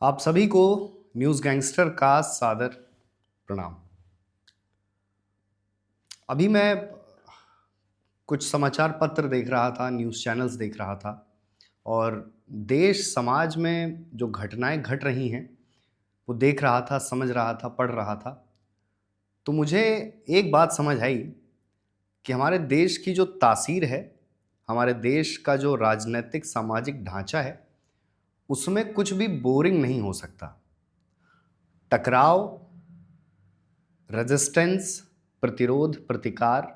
आप सभी को न्यूज़ गैंगस्टर का सादर प्रणाम। अभी मैं कुछ समाचार पत्र देख रहा था, न्यूज़ चैनल्स देख रहा था और देश समाज में जो घटनाएं घट रही हैं वो देख रहा था, समझ रहा था, पढ़ रहा था। तो मुझे एक बात समझ आई कि हमारे देश की जो तासीर है, हमारे देश का जो राजनीतिक सामाजिक ढांचा है, उसमें कुछ भी बोरिंग नहीं हो सकता। टकराव, रेजिस्टेंस, प्रतिरोध, प्रतिकार,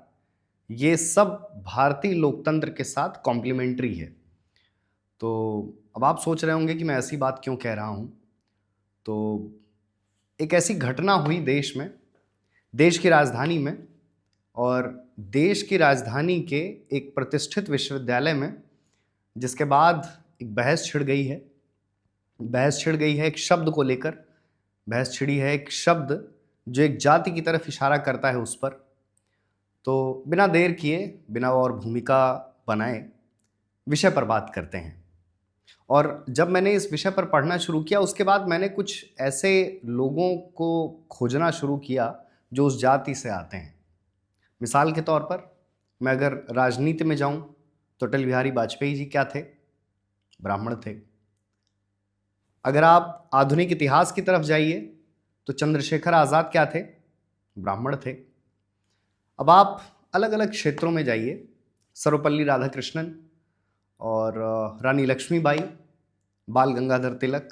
ये सब भारतीय लोकतंत्र के साथ कॉम्प्लीमेंट्री है। तो अब आप सोच रहे होंगे कि मैं ऐसी बात क्यों कह रहा हूँ। तो एक ऐसी घटना हुई देश में, देश की राजधानी में, और देश की राजधानी के एक प्रतिष्ठित विश्वविद्यालय में, जिसके बाद एक बहस छिड़ गई है। बहस छिड़ गई है एक शब्द को लेकर, बहस छिड़ी है एक शब्द जो एक जाति की तरफ इशारा करता है उस पर। तो बिना देर किए, बिना और भूमिका बनाए विषय पर बात करते हैं। और जब मैंने इस विषय पर पढ़ना शुरू किया, उसके बाद मैंने कुछ ऐसे लोगों को खोजना शुरू किया जो उस जाति से आते हैं। मिसाल के तौर पर मैं अगर राजनीति में जाऊं तो अटल बिहारी वाजपेयी जी क्या थे? ब्राह्मण थे। अगर आप आधुनिक इतिहास की तरफ जाइए तो चंद्रशेखर आज़ाद क्या थे? ब्राह्मण थे। अब आप अलग अलग क्षेत्रों में जाइए, सर्वपल्ली राधाकृष्णन और रानी लक्ष्मीबाई, बाल गंगाधर तिलक,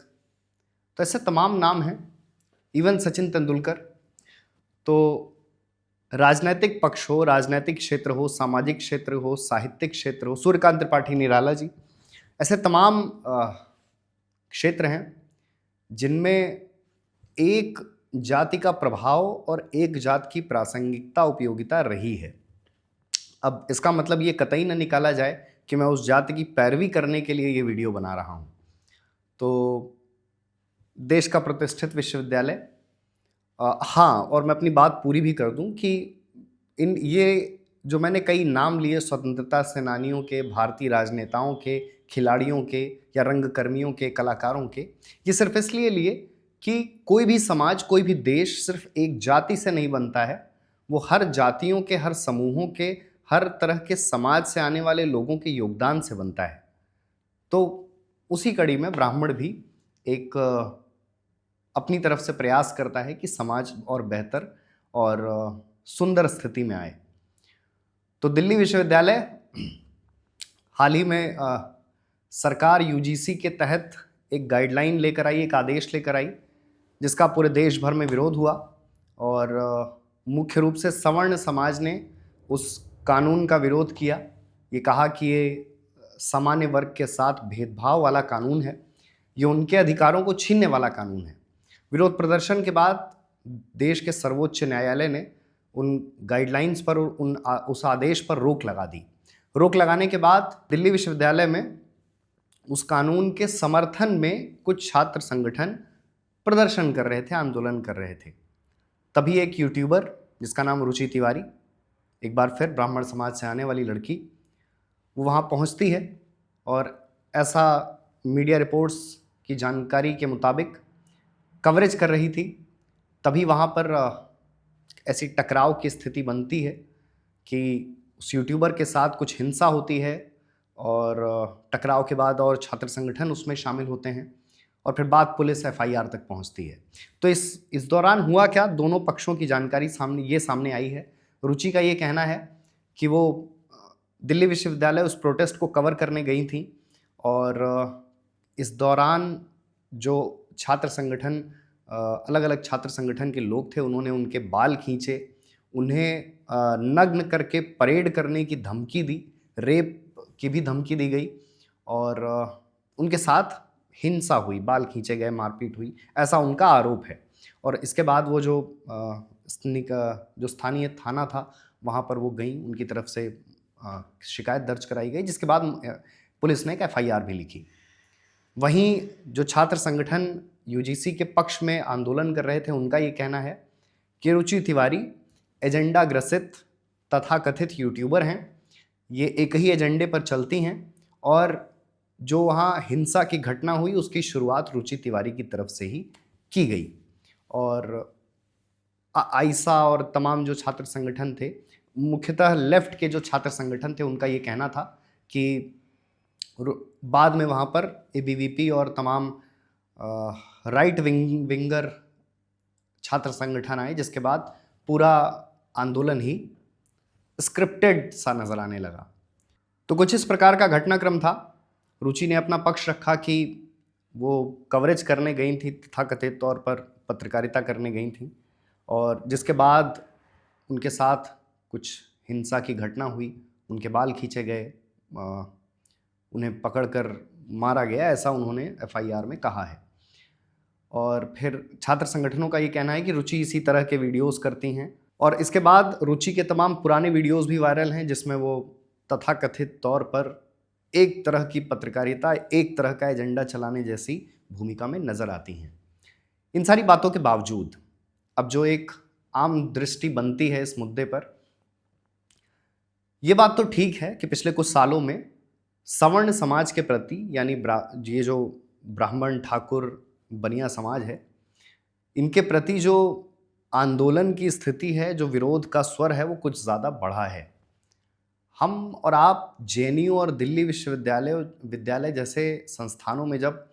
तो ऐसे तमाम नाम हैं, इवन सचिन तेंदुलकर। तो राजनीतिक पक्ष हो, राजनीतिक क्षेत्र हो, सामाजिक क्षेत्र हो, साहित्यिक क्षेत्र हो, सूर्यकांत त्रिपाठी निराला जी, ऐसे तमाम क्षेत्र हैं जिनमें एक जाति का प्रभाव और एक जात की प्रासंगिकता, उपयोगिता रही है। अब इसका मतलब ये कतई न निकाला जाए कि मैं उस जाति की पैरवी करने के लिए ये वीडियो बना रहा हूँ। तो देश का प्रतिष्ठित विश्वविद्यालय, हाँ, और मैं अपनी बात पूरी भी कर दूं कि ये जो मैंने कई नाम लिए स्वतंत्रता सेनानियों के, भारतीय राजनेताओं के, खिलाड़ियों के या रंगकर्मियों के, कलाकारों के, ये सिर्फ इसलिए लिए कि कोई भी समाज, कोई भी देश सिर्फ एक जाति से नहीं बनता है। वो हर जातियों के, हर समूहों के, हर तरह के समाज से आने वाले लोगों के योगदान से बनता है। तो उसी कड़ी में ब्राह्मण भी एक अपनी तरफ से प्रयास करता है कि समाज और बेहतर और सुंदर स्थिति में आए। तो दिल्ली विश्वविद्यालय हाल ही में सरकार यूजीसी के तहत एक गाइडलाइन लेकर आई, एक आदेश लेकर आई, जिसका पूरे देश भर में विरोध हुआ। और मुख्य रूप से सवर्ण समाज ने उस कानून का विरोध किया। ये कहा कि ये सामान्य वर्ग के साथ भेदभाव वाला कानून है, ये उनके अधिकारों को छीनने वाला कानून है। विरोध प्रदर्शन के बाद देश के सर्वोच्च न्यायालय ने उन गाइडलाइंस पर, उस आदेश पर रोक लगा दी। रोक लगाने के बाद दिल्ली विश्वविद्यालय में उस कानून के समर्थन में कुछ छात्र संगठन प्रदर्शन कर रहे थे, आंदोलन कर रहे थे। तभी एक यूट्यूबर जिसका नाम रुचि तिवारी, एक बार फिर ब्राह्मण समाज से आने वाली लड़की, वो वहाँ पहुँचती है और ऐसा मीडिया रिपोर्ट्स की जानकारी के मुताबिक कवरेज कर रही थी। तभी वहाँ पर ऐसी टकराव की स्थिति बनती है कि उस यूट्यूबर के साथ कुछ हिंसा होती है और टकराव के बाद और छात्र संगठन उसमें शामिल होते हैं और फिर बात पुलिस एफआईआर तक पहुंचती है। तो इस दौरान हुआ क्या, दोनों पक्षों की जानकारी सामने आई है। रुचि का ये कहना है कि वो दिल्ली विश्वविद्यालय उस प्रोटेस्ट को कवर करने गई थी और इस दौरान जो छात्र संगठन, अलग अलग छात्र संगठन के लोग थे, उन्होंने उनके बाल खींचे, उन्हें नग्न करके परेड करने की धमकी दी, रेप की भी धमकी दी गई और उनके साथ हिंसा हुई, बाल खींचे गए, मारपीट हुई, ऐसा उनका आरोप है। और इसके बाद वो जो स्थानीय थाना था वहाँ पर वो गई, उनकी तरफ से शिकायत दर्ज कराई गई, जिसके बाद पुलिस ने एक एफआईआर भी लिखी। वहीं जो छात्र संगठन यूजीसी के पक्ष में आंदोलन कर रहे थे, उनका ये कहना है कि रुचि तिवारी एजेंडा ग्रसित तथाकथित यूट्यूबर हैं, ये एक ही एजेंडे पर चलती हैं और जो वहाँ हिंसा की घटना हुई उसकी शुरुआत रुचि तिवारी की तरफ से ही की गई। और आइसा और तमाम जो छात्र संगठन थे, मुख्यतः लेफ्ट के जो छात्र संगठन थे, उनका ये कहना था कि बाद में वहाँ पर एबीवीपी और तमाम राइट विंगर छात्र संगठन आए, जिसके बाद पूरा आंदोलन ही स्क्रिप्टेड सा नजर आने लगा। तो कुछ इस प्रकार का घटनाक्रम था। रुचि ने अपना पक्ष रखा कि वो कवरेज करने गई थी, तथाकथित तौर पर पत्रकारिता करने गई थी, और जिसके बाद उनके साथ कुछ हिंसा की घटना हुई, उनके बाल खींचे गए, उन्हें पकड़कर मारा गया, ऐसा उन्होंने एफआईआर में कहा है। और फिर छात्र संगठनों का ये कहना है कि रुचि इसी तरह के वीडियोस करती हैं, और इसके बाद रुचि के तमाम पुराने वीडियोस भी वायरल हैं, जिसमें वो तथाकथित तौर पर एक तरह की पत्रकारिता, एक तरह का एजेंडा चलाने जैसी भूमिका में नजर आती हैं। इन सारी बातों के बावजूद अब जो एक आम दृष्टि बनती है इस मुद्दे पर, यह बात तो ठीक है कि पिछले कुछ सालों में सवर्ण समाज के प्रति, यानी ये जो ब्राह्मण, ठाकुर, बनिया समाज है, इनके प्रति जो आंदोलन की स्थिति है, जो विरोध का स्वर है, वो कुछ ज़्यादा बढ़ा है। हम और आप जेएनयू और दिल्ली विश्वविद्यालय जैसे संस्थानों में जब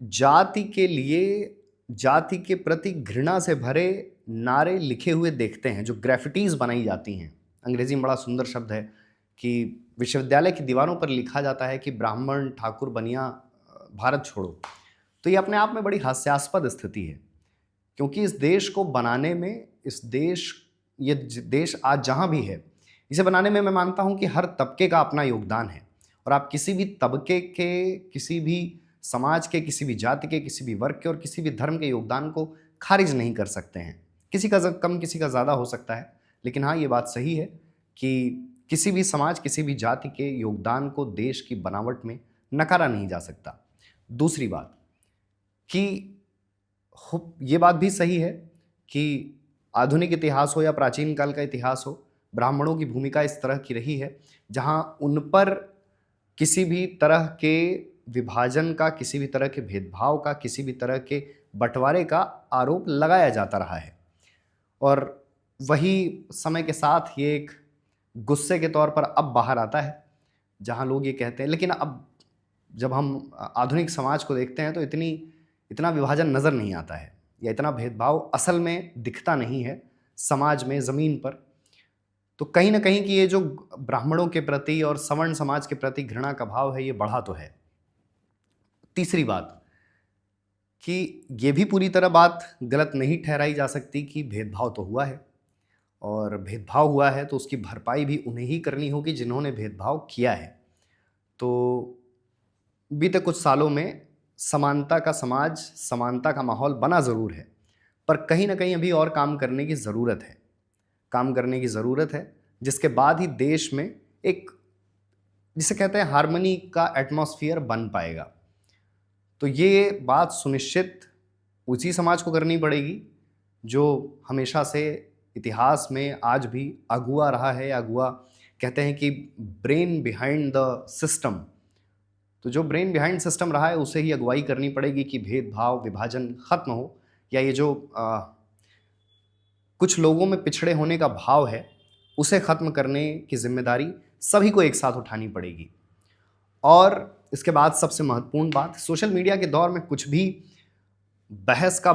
जाति के लिए, जाति के प्रति घृणा से भरे नारे लिखे हुए देखते हैं, जो ग्राफिटीज बनाई जाती हैं, अंग्रेजी में बड़ा सुंदर शब्द है कि विश्वविद्यालय की दीवारों पर लिखा जाता है कि ब्राह्मण, ठाकुर, बनिया भारत छोड़ो, तो ये अपने आप में बड़ी हास्यास्पद स्थिति है। क्योंकि इस देश को बनाने में, ये देश आज जहाँ भी है, इसे बनाने में मैं मानता हूँ कि हर तबके का अपना योगदान है, और आप किसी भी तबके के, किसी भी समाज के, किसी भी जाति के, किसी भी वर्ग के और किसी भी धर्म के योगदान को खारिज नहीं कर सकते हैं। किसी का कम, किसी का ज़्यादा हो सकता है, लेकिन हाँ, ये बात सही है कि किसी भी समाज, किसी भी जाति के योगदान को देश की बनावट में नकारा नहीं जा सकता। दूसरी बात कि ये बात भी सही है कि आधुनिक इतिहास हो या प्राचीन काल का इतिहास हो, ब्राह्मणों की भूमिका इस तरह की रही है जहां उन पर किसी भी तरह के विभाजन का, किसी भी तरह के भेदभाव का, किसी भी तरह के बंटवारे का आरोप लगाया जाता रहा है। और वही समय के साथ ये एक गुस्से के तौर पर अब बाहर आता है, जहां लोग ये कहते हैं, लेकिन अब जब हम आधुनिक समाज को देखते हैं तो इतना विभाजन नज़र नहीं आता है, या इतना भेदभाव असल में दिखता नहीं है समाज में, ज़मीन पर। तो कहीं ना कहीं कि ये जो ब्राह्मणों के प्रति और सवर्ण समाज के प्रति घृणा का भाव है, ये बढ़ा तो है। तीसरी बात कि ये भी पूरी तरह बात गलत नहीं ठहराई जा सकती कि भेदभाव तो हुआ है, और भेदभाव हुआ है तो उसकी भरपाई भी उन्हें ही करनी होगी जिन्होंने भेदभाव किया है। तो बीते कुछ सालों में समानता का समाज, समानता का माहौल बना ज़रूर है, पर कहीं ना कहीं अभी और काम करने की ज़रूरत है, जिसके बाद ही देश में एक, जिसे कहते हैं, हार्मनी का एटमॉस्फेयर बन पाएगा। तो ये बात सुनिश्चित उसी समाज को करनी पड़ेगी जो हमेशा से इतिहास में आज भी अगुआ रहा है। अगुआ कहते हैं कि ब्रेन बिहाइंड द सिस्टम, तो जो ब्रेन बिहाइंड सिस्टम रहा है उसे ही अगुवाई करनी पड़ेगी कि भेदभाव, विभाजन खत्म हो, या ये जो कुछ लोगों में पिछड़े होने का भाव है उसे खत्म करने की जिम्मेदारी सभी को एक साथ उठानी पड़ेगी। और इसके बाद सबसे महत्वपूर्ण बात, सोशल मीडिया के दौर में कुछ भी बहस का,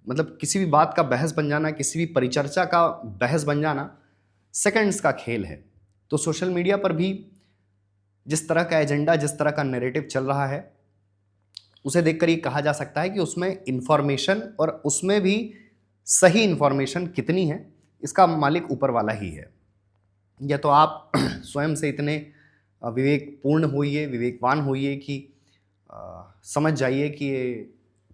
मतलब किसी भी बात का बहस बन जाना, किसी भी परिचर्चा का बहस बन जाना सेकंड्स का खेल है। तो सोशल मीडिया पर भी जिस तरह का एजेंडा, जिस तरह का नैरेटिव चल रहा है, उसे देखकर ये कहा जा सकता है कि उसमें इंफॉर्मेशन, और उसमें भी सही इंफॉर्मेशन कितनी है, इसका मालिक ऊपर वाला ही है। या तो आप स्वयं से इतने विवेकपूर्ण होइए, विवेकवान होइए कि समझ जाइए कि ये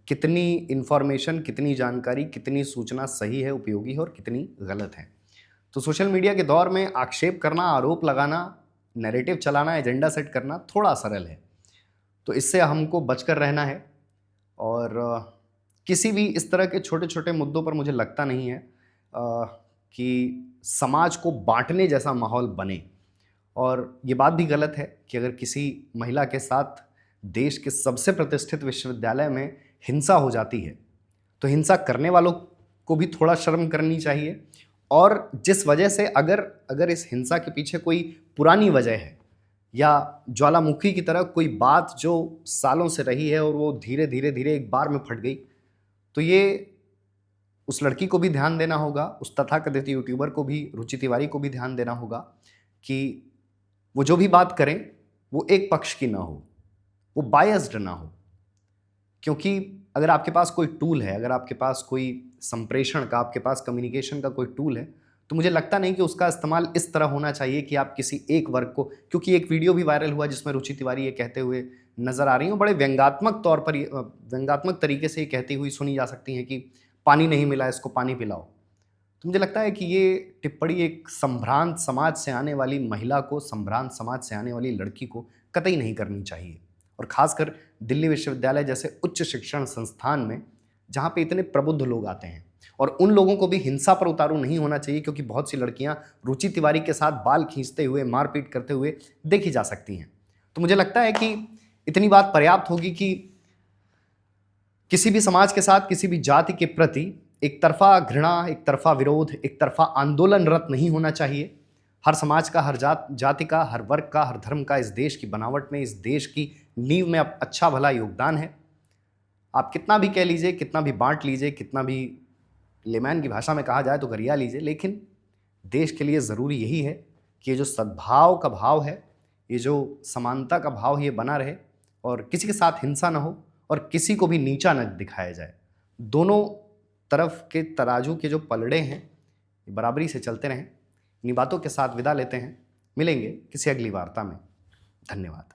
कितनी इंफॉर्मेशन, कितनी जानकारी, कितनी सूचना सही है, उपयोगी है, और कितनी गलत है। तो सोशल मीडिया के दौर में आक्षेप करना, आरोप लगाना, नैरेटिव चलाना, एजेंडा सेट करना थोड़ा सरल है। तो इससे हमको बचकर रहना है, और किसी भी इस तरह के छोटे छोटे मुद्दों पर मुझे लगता नहीं है कि समाज को बांटने जैसा माहौल बने। और ये बात भी गलत है कि अगर किसी महिला के साथ देश के सबसे प्रतिष्ठित विश्वविद्यालय में हिंसा हो जाती है तो हिंसा करने वालों को भी थोड़ा शर्म करनी चाहिए। और जिस वजह से अगर इस हिंसा के पीछे कोई पुरानी वजह है या ज्वालामुखी की तरह कोई बात जो सालों से रही है और वो धीरे धीरे धीरे एक बार में फट गई, तो ये उस लड़की को भी ध्यान देना होगा, उस तथाकथित यूट्यूबर को भी, रुचि तिवारी को भी ध्यान देना होगा कि वो जो भी बात करें वो एक पक्ष की ना हो, वो बायस्ड ना हो। क्योंकि अगर आपके पास कोई टूल है, अगर आपके पास कोई संप्रेषण का, आपके पास कम्युनिकेशन का कोई टूल है, तो मुझे लगता नहीं कि उसका इस्तेमाल इस तरह होना चाहिए कि आप किसी एक वर्ग को, क्योंकि एक वीडियो भी वायरल हुआ जिसमें रुचि तिवारी ये कहते हुए नजर आ रही हैं, बड़े व्यंग्यात्मक तौर पर व्यंग्यात्मक तरीके से ये कहती हुई सुनी जा सकती हैं कि पानी नहीं मिला, इसको पानी पिलाओ। तो मुझे लगता है कि ये टिप्पणी एक संभ्रांत समाज से आने वाली महिला को, संभ्रांत समाज से आने वाली लड़की को कतई नहीं करनी चाहिए। और खासकर दिल्ली विश्वविद्यालय जैसे उच्च शिक्षण संस्थान में, जहाँ पे इतने प्रबुद्ध लोग आते हैं, और उन लोगों को भी हिंसा पर उतारू नहीं होना चाहिए, क्योंकि बहुत सी लड़कियां रुचि तिवारी के साथ बाल खींचते हुए, मारपीट करते हुए देखी जा सकती हैं। तो मुझे लगता है कि इतनी बात पर्याप्त होगी कि किसी भी समाज के साथ, किसी भी जाति के प्रति एक तरफा घृणा, एक तरफा विरोध, एक तरफा आंदोलनरत नहीं होना चाहिए। हर समाज का, हर जाति का, हर वर्ग का, हर धर्म का इस देश की बनावट में, इस देश की नींव में अब अच्छा भला योगदान है। आप कितना भी कह लीजिए, कितना भी बांट लीजिए, कितना भी लेमैन की भाषा में कहा जाए तो गरिया लीजिए, लेकिन देश के लिए ज़रूरी यही है कि ये जो सद्भाव का भाव है, ये जो समानता का भाव है, ये बना रहे और किसी के साथ हिंसा ना हो और किसी को भी नीचा न दिखाया जाए। दोनों तरफ के तराजू के जो पलड़े हैं ये बराबरी से चलते रहें। इन्हीं बातों के साथ विदा लेते हैं, मिलेंगे किसी अगली वार्ता में। धन्यवाद।